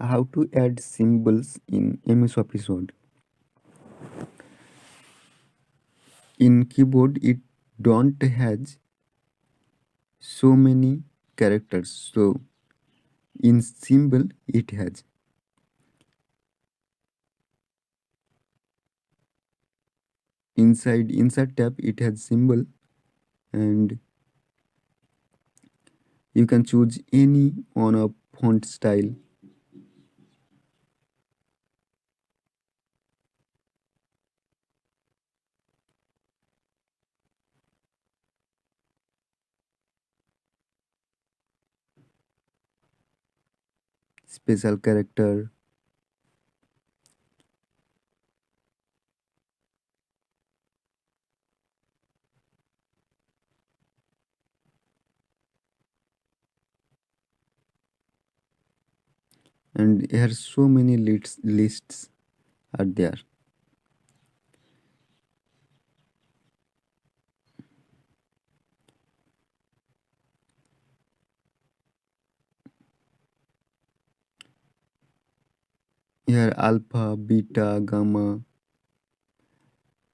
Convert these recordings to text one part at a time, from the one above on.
How to add symbols in MS Office Word. In keyboard it don't has so many characters, so in symbol it has. Inside insert tab it has symbol, and you can choose any on a font style. Special character, and here so many lists are there. Here alpha, beta, gamma,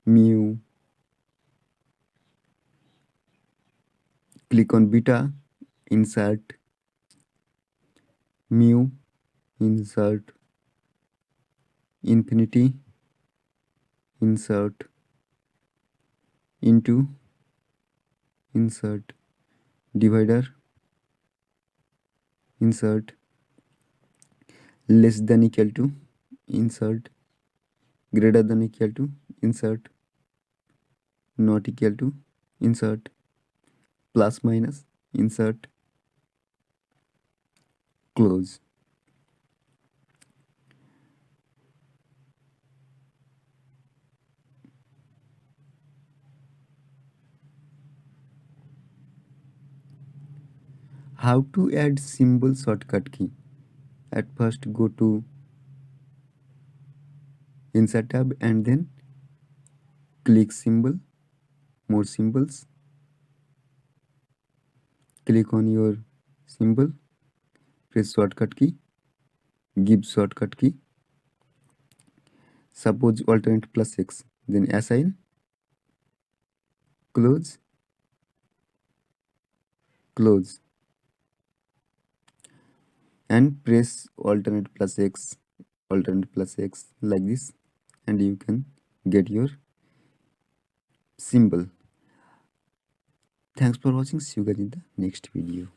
mu. Click on beta, insert, mu, insert, infinity, insert, into, insert, divider, insert, less than equal to, insert, greater than equal to, insert, not equal to, insert, plus minus, insert, close. How to add symbol shortcut key? At first go to insert tab and then click symbol, more symbols, click on your symbol, press shortcut key, give shortcut key, suppose alternate plus x, then assign, close, close, and press alternate plus x like this, and you can get your symbol. Thanks for watching. See you guys in the next video.